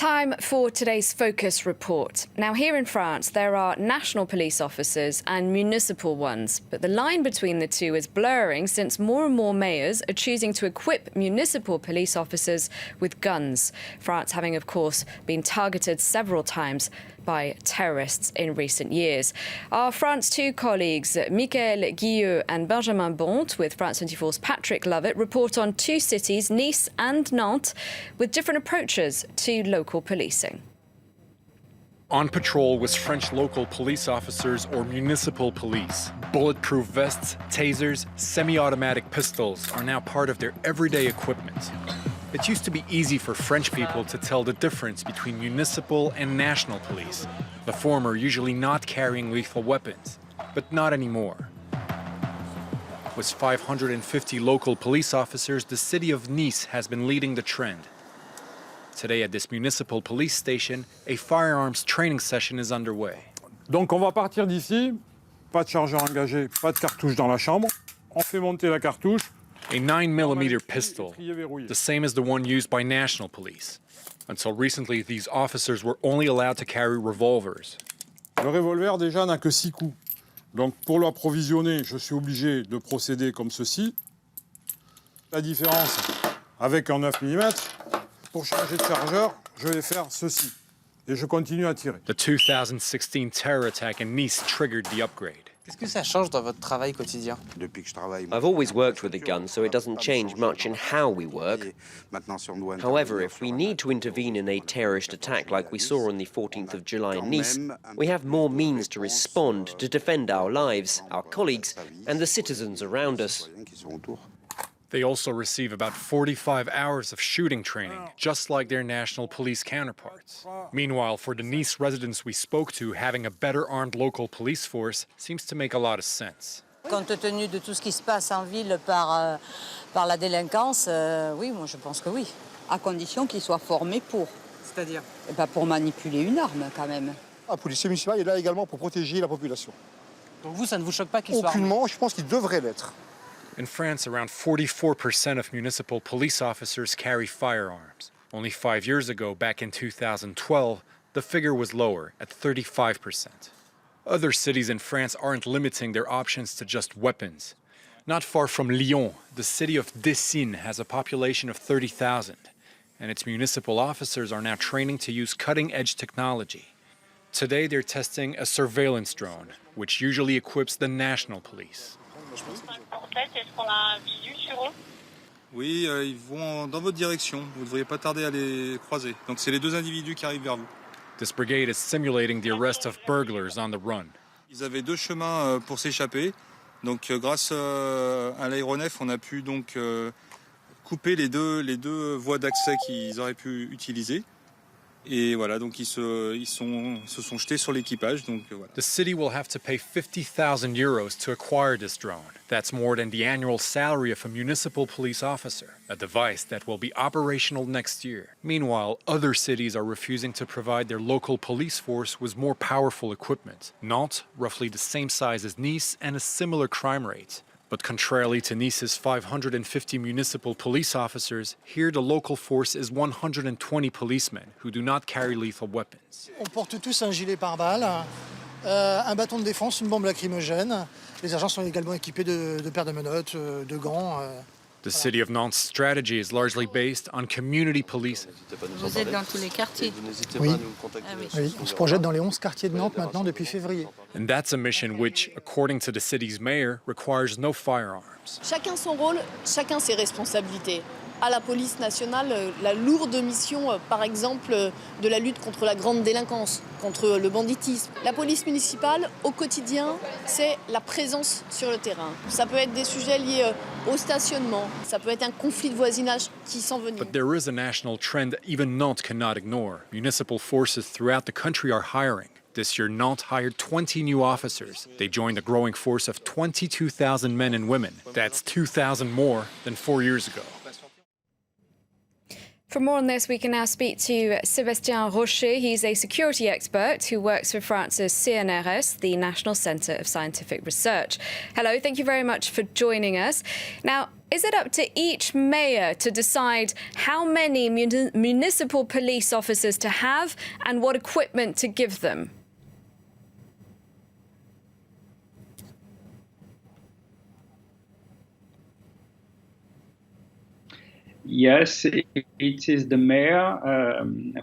Time for today's Focus report. Now, here in France, there are national police officers and municipal ones, but the line between the two is blurring since more and more mayors are choosing to equip municipal police officers with guns. France having, of course, been targeted several times by terrorists in recent years. Our France 2 colleagues, Michael Guilleux and Benjamin Bont, with France 24's Patrick Lovett, report on two cities, Nice and Nantes, with different approaches to local policing. On patrol was French local police officers or municipal police. Bulletproof vests, tasers, semi-automatic pistols are now part of their everyday equipment. It used to be easy for French people to tell the difference between municipal and national police, the former usually not carrying lethal weapons, but not anymore. With 550 local police officers, the city of Nice has been leading the trend. Today at this municipal police station, a firearms training session is underway. Donc on va partir d'ici, pas de chargeur engagé, pas de cartouche dans la chambre. On fait monter la cartouche. A 9mm pistol, the same as the one used by national police. Until recently, these officers were only allowed to carry revolvers. Le revolver déjà n'a que 6 coups. Donc pour l'approvisionner, je suis obligé de procéder comme ceci. La différence avec un 9mm, pour changer de chargeur, je vais faire ceci. Et je continue à tirer. The 2016 terror attack in Nice triggered the upgrade. Qu'est-ce que ça change dans votre travail quotidien? I've always worked with a gun, so it doesn't change much in how we work. However, if we need to intervene in a terrorist attack like we saw on the 14th of July in Nice, we have more means to respond to defend our lives, our colleagues, and the citizens around us. They also receive about 45 hours of shooting training, just like their national police counterparts. Meanwhile, for the Nice residents we spoke to, having a better armed local police force seems to make a lot of sense. Compte tenu de tout ce qui se passe en ville par la délinquance, oui, moi je pense que oui. À condition qu'ils soient formés pour. C'est-à-dire? Eh ben pour manipuler une arme quand même. Un policier municipal est là également pour protéger la population. Donc vous, ça ne vous choque pas qu'il soit armé? Aucunement, je pense qu'il devrait l'être. In France, around 44% of municipal police officers carry firearms. Only 5 years ago, back in 2012, the figure was lower, at 35%. Other cities in France aren't limiting their options to just weapons. Not far from Lyon, the city of Dessines has a population of 30,000, and its municipal officers are now training to use cutting-edge technology. Today, they're testing a surveillance drone, which usually equips the national police. Est-ce qu'on a un visu sur eux? Oui, ils vont dans votre direction. Vous ne devriez pas tarder à les croiser. Donc c'est les deux individus qui arrivent vers vous. This brigade is simulating the arrest of burglars on the run. Ils avaient deux chemins pour s'échapper. Donc grâce à l'aéronef, on a pu donc couper les deux voies d'accès qu'ils auraient pu utiliser. Et voilà, donc ils se sont jetés sur l'équipage. Donc voilà. The city will have to pay 50,000 euros to acquire this drone. That's more than the annual salary of a municipal police officer, a device that will be operational next year. Meanwhile, other cities are refusing to provide their local police force with more powerful equipment. Nantes, roughly the same size as Nice, and a similar crime rate. But contrarily to Nice's 550 municipal police officers, here the local force is 120 policemen who do not carry lethal weapons. On porte tous un gilet pare-balles, un bâton de défense, une bombe lacrymogène. Les agents sont également équipés de paires de menottes, de gants. The city of Nantes' strategy is largely based on community policing. Vous êtes dans tous les quartiers? Oui. Oui, on se projette dans les 11 quartiers de Nantes maintenant depuis février. And that's a mission which, according to the city's mayor, requires no firearms. Chacun son rôle, chacun ses responsabilités. À la police nationale, la lourde mission, par exemple, de la lutte contre la grande délinquance, contre le banditisme. La police municipale, au quotidien, c'est la présence sur le terrain. Ça peut être des sujets liés au stationnement, ça peut être un conflit de voisinage qui s'envenime. But there is a national trend even Nantes cannot ignore. Municipal forces throughout the country are hiring. This year, Nantes hired 20 new officers. They joined a growing force of 22,000 men and women. That's 2,000 more than 4 years ago. For more on this, we can now speak to Sébastien Rocher. He's a security expert who works for France's CNRS, the National Centre of Scientific Research. Hello, thank you very much for joining us. Now, Is it up to each mayor to decide how many municipal police officers to have and what equipment to give them? Yes, it is the mayor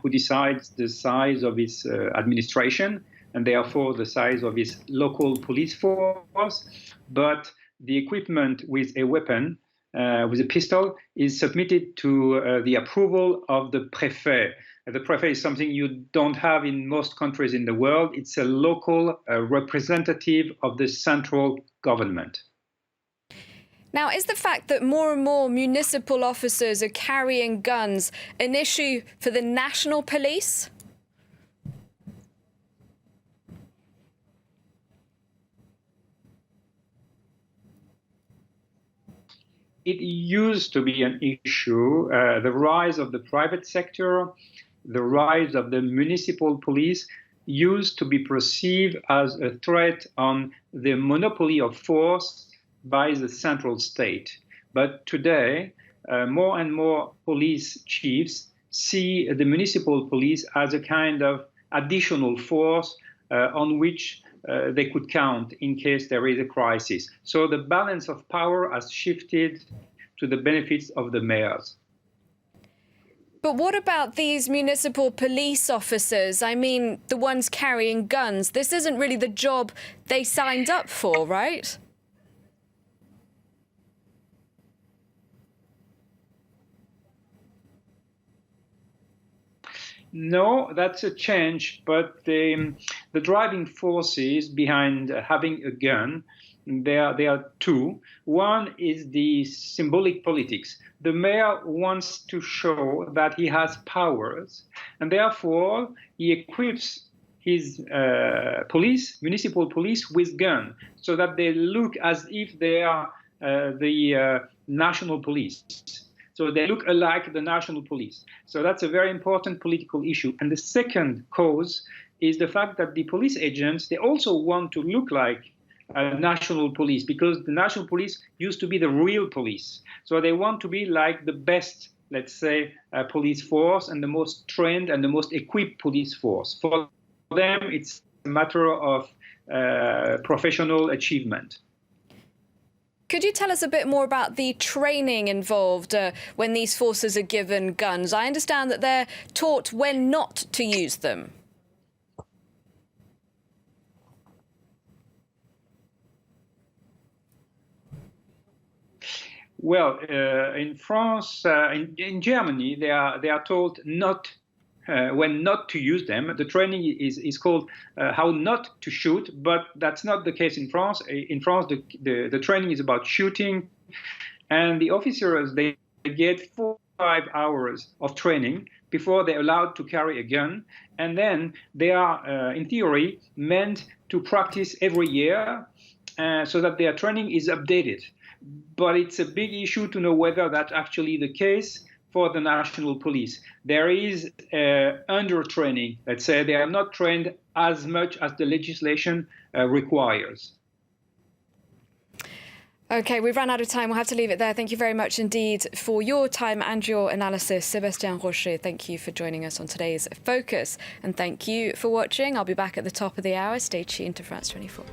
who decides the size of his administration and therefore the size of his local police force. But the equipment with a weapon, with a pistol, is submitted to the approval of the préfet. The préfet is something you don't have in most countries in the world. It's a local representative of the central government. Now, is the fact that more and more municipal officers are carrying guns an issue for the national police? It used to be an issue. The rise of the private sector, the rise of the municipal police used to be perceived as a threat on the monopoly of force by the central state. But today, more and more police chiefs see the municipal police as a kind of additional force on which they could count in case there is a crisis. So the balance of power has shifted to the benefits of the mayors. But what about these municipal police officers? I mean, the ones carrying guns. This isn't really the job they signed up for, right? No, that's a change, but the driving forces behind having a gun, there are two. One is the symbolic politics. The mayor wants to show that he has powers, and therefore he equips his municipal police with guns, so that they look as if they are the national police. So they look alike the national police. So that's a very important political issue. And the second cause is the fact that the police agents, they also want to look like national police, because the national police used to be the real police. So they want to be like the best, let's say, police force and the most trained and the most equipped police force. For them, it's a matter of professional achievement. Could you tell us a bit more about the training involved when these forces are given guns? I understand that they're taught when not to use them. Well, in France, in Germany, they are told not when not to use them. The training is called how not to shoot, but that's not the case in France. In France, the training is about shooting, and the officers, they get 4 or 5 hours of training before they're allowed to carry a gun, and then they are, in theory, meant to practice every year so that their training is updated. But it's a big issue to know whether that's actually the case for the national police. There is under-training. Let's say they are not trained as much as the legislation requires. OK, we've run out of time. We'll have to leave it there. Thank you very much indeed for your time and your analysis. Sébastien Rocher, thank you for joining us on today's Focus. And thank you for watching. I'll be back at the top of the hour. Stay tuned to France 24.